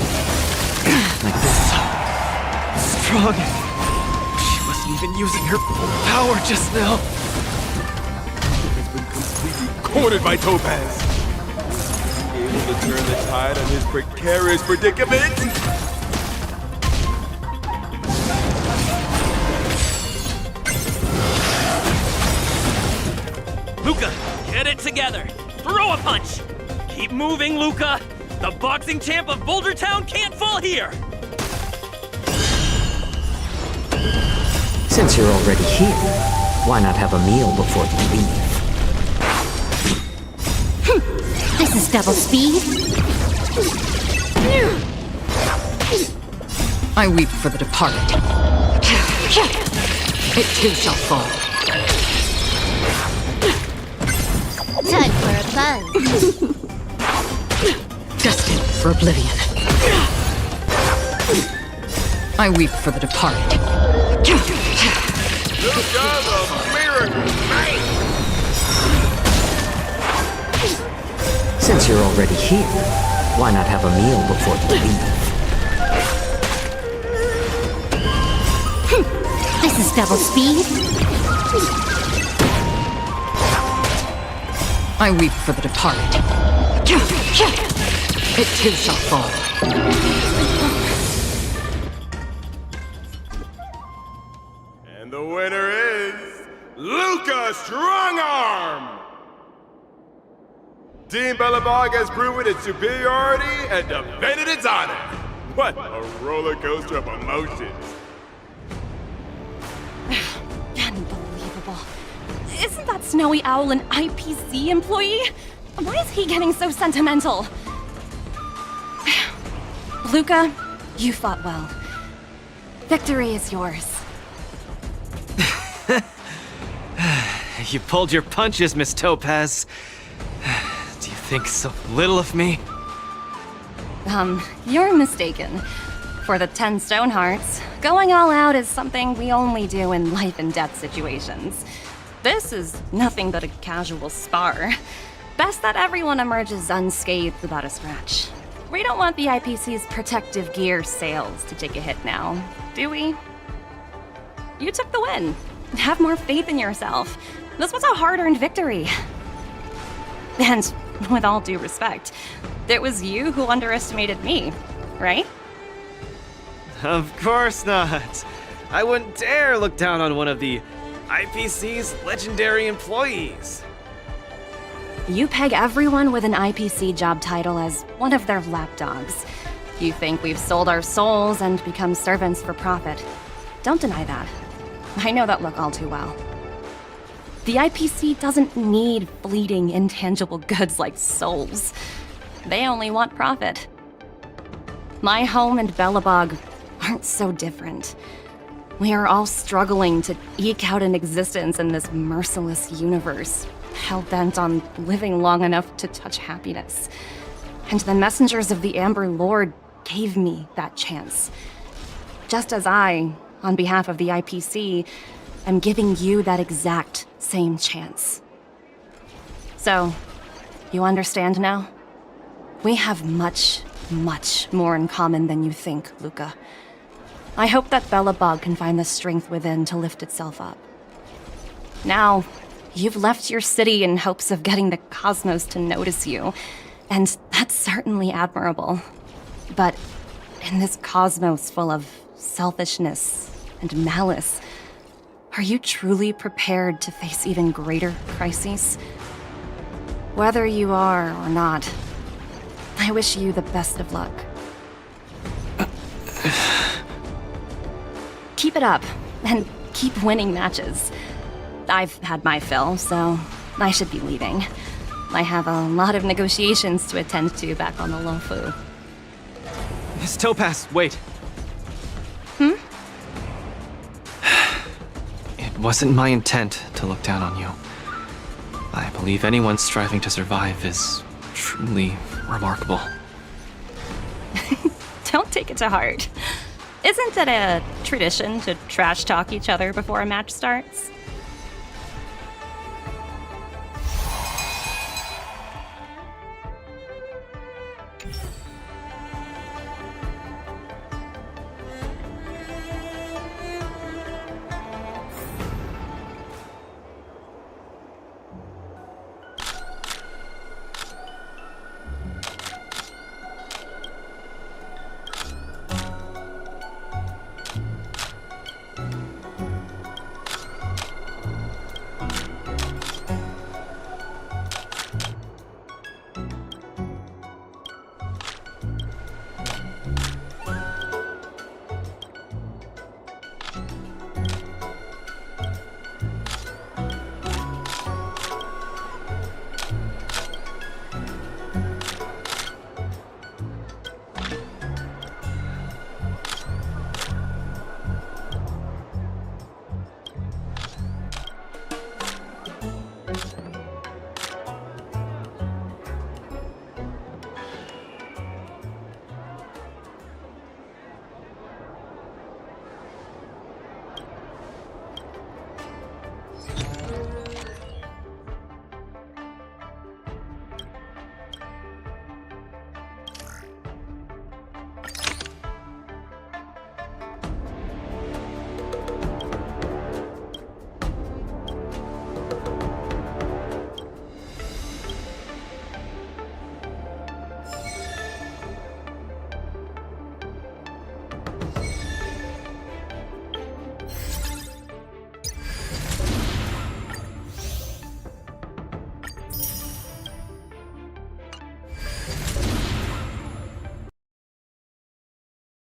Strong. She was even using her power just now. Has been completely cornered by Topaz. Able to turn the tide on his precarious predicament? Luca, get it together. Throw a punch. Keep moving, Luca. The boxing champ of Boulder Town can't fall here. Since you're already here, why not have a meal before you leave? This is double speed. I weep for the departed. It too shall fall. Time for a buzz. Destined for oblivion. I weep for the departed. Since you're already here, why not have a meal before you leave? This is double speed. I weep for the departed. It too shall fall. And the winner is Luca Strongarm! Team Belobog has proven its superiority and defended its honor. What a roller coaster of emotions. Unbelievable. Isn't that Snowy Owl an IPC employee? Why is he getting so sentimental? Luca, you fought well. Victory is yours. You pulled your punches, Miss Topaz. Do you think so little of me? You're mistaken. For the 10 Stone Hearts, going all out is something we only do in life and death situations. This is nothing but a casual spar. Best that everyone emerges unscathed without a scratch. We don't want the IPC's protective gear sails to take a hit now, do we? You took the win. Have more faith in yourself. This was a hard-earned victory. And with all due respect, it was you who underestimated me, right? Of course not. I wouldn't dare look down on one of the IPC's legendary employees. You peg everyone with an IPC job title as one of their lapdogs. You think we've sold our souls and become servants for profit. Don't deny that. I know that look all too well. The IPC doesn't need fleeting, intangible goods like souls. They only want profit. My home and Belobog aren't so different. We are all struggling to eke out an existence in this merciless universe, hell-bent on living long enough to touch happiness. And the messengers of the Amber Lord gave me that chance. Just as I, on behalf of the IPC, am giving you that exact same chance. So, you understand now? We have much, much more in common than you think, Luca. I hope that Belobog can find the strength within to lift itself up. Now, you've left your city in hopes of getting the cosmos to notice you, and that's certainly admirable. But in this cosmos full of selfishness and malice, are you truly prepared to face even greater crises? Whether you are or not, I wish you the best of luck. Keep it up, and keep winning matches. I've had my fill, so I should be leaving. I have a lot of negotiations to attend to back on the Lofu. Miss Topaz, wait. It wasn't my intent to look down on you. I believe anyone striving to survive is truly remarkable. Don't take it to heart. Isn't it a tradition to trash talk each other before a match starts?